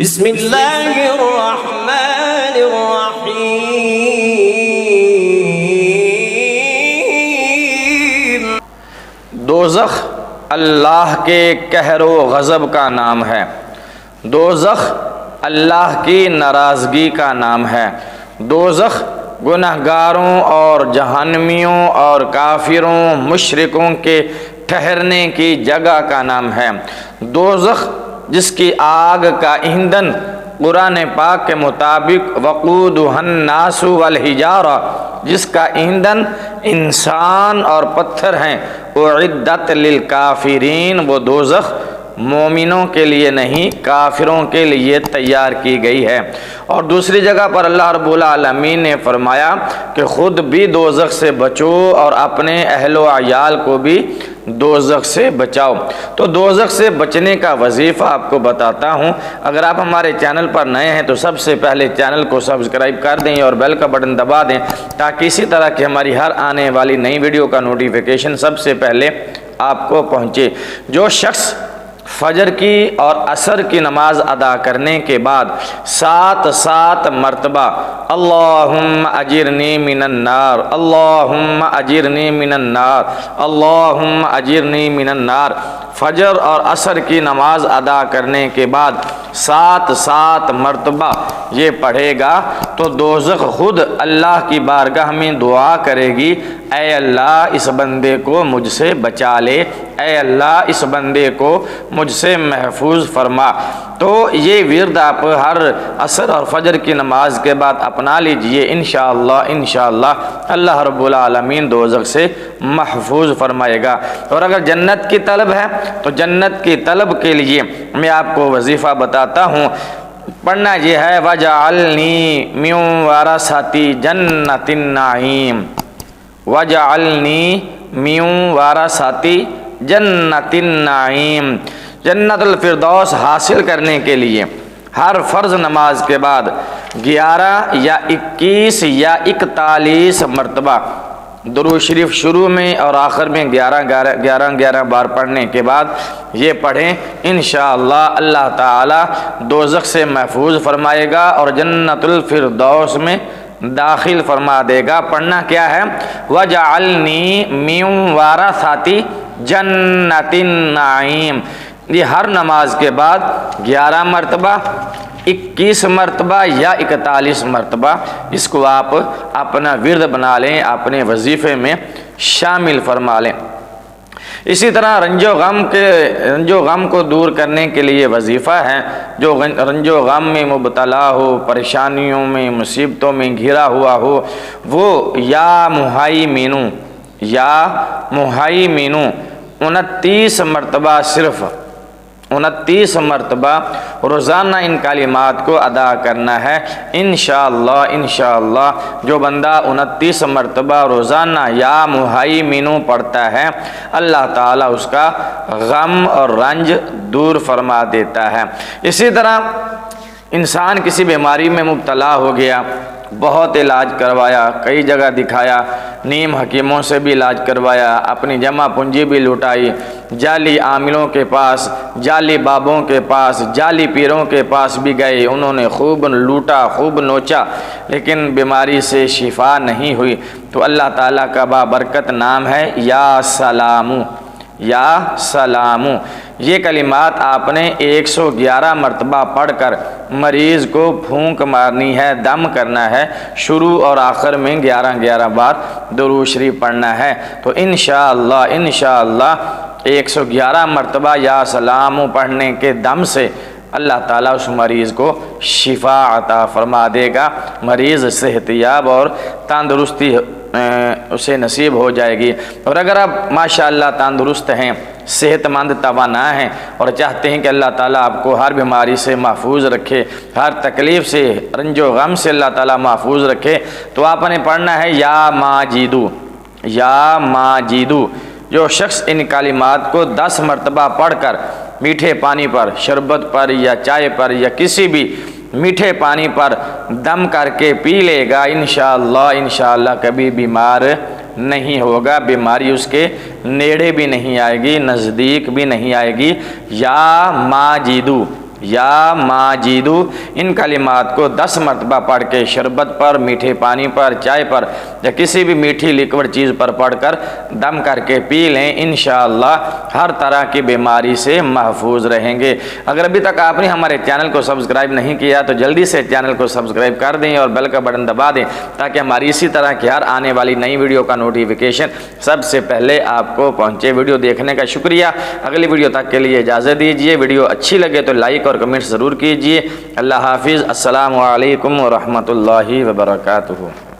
بسم اللہ الرحمن الرحیم۔ دوزخ اللہ کے قہر و غضب کا نام ہے۔ دوزخ اللہ کی ناراضگی کا نام ہے۔ دوزخ گنہگاروں اور جہنمیوں اور کافروں مشرکوں کے ٹھہرنے کی جگہ کا نام ہے۔ دوزخ جس کی آگ کا ایندھن قرآن پاک کے مطابق وقودھا الناس والحجارہ، جس کا ایندھن انسان اور پتھر ہیں، اعدت للکافرین، وہ دوزخ مومنوں کے لیے نہیں کافروں کے لیے تیار کی گئی ہے۔ اور دوسری جگہ پر اللہ رب العالمین نے فرمایا کہ خود بھی دوزخ سے بچو اور اپنے اہل و عیال کو بھی دوزخ سے بچاؤ۔ تو دوزخ سے بچنے کا وظیفہ آپ کو بتاتا ہوں۔ اگر آپ ہمارے چینل پر نئے ہیں تو سب سے پہلے چینل کو سبسکرائب کر دیں اور بیل کا بٹن دبا دیں تاکہ اسی طرح کی ہماری ہر آنے والی نئی ویڈیو کا نوٹیفیکیشن سب سے پہلے آپ کو پہنچے۔ جو شخص فجر کی اور عصر کی نماز ادا کرنے کے بعد 7 مرتبہ اللہم اجرنی من النار، اللہم اجرنی من النار، اللہم اجرنی من النار، فجر اور عصر کی نماز ادا کرنے کے بعد 7 مرتبہ یہ پڑھے گا تو دوزخ خود اللہ کی بارگاہ میں دعا کرے گی، اے اللہ اس بندے کو مجھ سے بچا لے، اے اللہ اس بندے کو مجھ سے محفوظ فرما۔ تو یہ ورد آپ ہر عصر اور فجر کی نماز کے بعد اپنا لیجئے، انشاءاللہ اللہ رب العالمین دوزخ سے محفوظ فرمائے گا۔ اور اگر جنت کی طلب ہے تو جنت کی طلب کے لیے میں آپ کو وظیفہ بتاتا ہوں، پڑھنا یہ ہے وَجَعَلْنِي مِن وَرَثَةِ جَنَّةِ النَّعِيمِ، وَجَعَلْنِي مِن وَرَثَةِ جَنَّةِ النَّعِيمِ۔ جنت الفردوس حاصل کرنے کے لیے ہر فرض نماز کے بعد 11 یا 21 یا 41 مرتبہ درود شریف شروع میں اور آخر میں 11 بار پڑھنے کے بعد یہ پڑھیں، انشاءاللہ اللہ تعالی دوزخ سے محفوظ فرمائے گا اور جنت الفردوس میں داخل فرما دے گا۔ پڑھنا کیا ہے؟ وَجَعَلْنِي مِن وَرَثَةِ جَنَّةِ النَّعِيمِ۔ یہ ہر نماز کے بعد 11 مرتبہ، 21 مرتبہ یا 41 مرتبہ اس کو آپ اپنا ورد بنا لیں، اپنے وظیفے میں شامل فرما لیں۔ اسی طرح رنج و غم کو دور کرنے کے لیے وظیفہ ہے۔ جو رنج و غم میں مبتلا ہو، پریشانیوں میں، مصیبتوں میں گھرا ہوا ہو، وہ یا مہیمنو 29 مرتبہ، صرف 29 مرتبہ روزانہ ان کلمات کو ادا کرنا ہے۔ انشاءاللہ جو بندہ 29 مرتبہ روزانہ یا مہیمنو پڑھتا ہے اللہ تعالیٰ اس کا غم اور رنج دور فرما دیتا ہے۔ اسی طرح انسان کسی بیماری میں مبتلا ہو گیا، بہت علاج کروایا، کئی جگہ دکھایا، نیم حکیموں سے بھی علاج کروایا، اپنی جمع پونجی بھی لوٹائی، جعلی عاملوں کے پاس، جعلی بابوں کے پاس، جعلی پیروں کے پاس بھی گئے، انہوں نے خوب لوٹا، خوب نوچا، لیکن بیماری سے شفا نہیں ہوئی۔ تو اللہ تعالیٰ کا بابرکت نام ہے یا سلامو۔ یہ کلمات آپ نے 111 مرتبہ پڑھ کر مریض کو پھونک مارنی ہے، دم کرنا ہے، شروع اور آخر میں 11 بار درود شریف پڑھنا ہے۔ تو انشاءاللہ 111 مرتبہ یا سلامو پڑھنے کے دم سے اللہ تعالیٰ اس مریض کو شفا عطا فرما دے گا، مریض صحت یاب اور تندرستی اسے نصیب ہو جائے گی۔ اور اگر آپ ماشاءاللہ تندرست ہیں، صحت مند توانا ہیں اور چاہتے ہیں کہ اللہ تعالیٰ آپ کو ہر بیماری سے محفوظ رکھے، ہر تکلیف سے، رنج و غم سے اللہ تعالیٰ محفوظ رکھے، تو آپ نے پڑھنا ہے یا ماجدو۔ جو شخص ان کلمات کو 10 مرتبہ پڑھ کر میٹھے پانی پر، شربت پر یا چائے پر یا کسی بھی میٹھے پانی پر دم کر کے پی لے گا، انشاءاللہ کبھی بیمار نہیں ہوگا، بیماری اس کے نیڑے بھی نہیں آئے گی، نزدیک بھی نہیں آئے گی۔ یا یا ماجدو، ان کلمات کو 10 مرتبہ پڑھ کے شربت پر، میٹھے پانی پر، چائے پر یا کسی بھی میٹھی لیکوڈ چیز پر پڑھ کر دم کر کے پی لیں، انشاءاللہ ہر طرح کی بیماری سے محفوظ رہیں گے۔ اگر ابھی تک آپ نے ہمارے چینل کو سبسکرائب نہیں کیا تو جلدی سے چینل کو سبسکرائب کر دیں اور بیل کا بٹن دبا دیں تاکہ ہماری اسی طرح کی ہر آنے والی نئی ویڈیو کا نوٹیفیکیشن سب سے پہلے آپ کو پہنچے۔ ویڈیو دیکھنے کا شکریہ۔ اگلی ویڈیو تک کے لیے اجازت دیجیے۔ ویڈیو اچھی لگے تو لائک اور کمنٹ ضرور کیجیے۔ اللہ حافظ۔ السلام علیکم ورحمۃ اللہ وبرکاتہ۔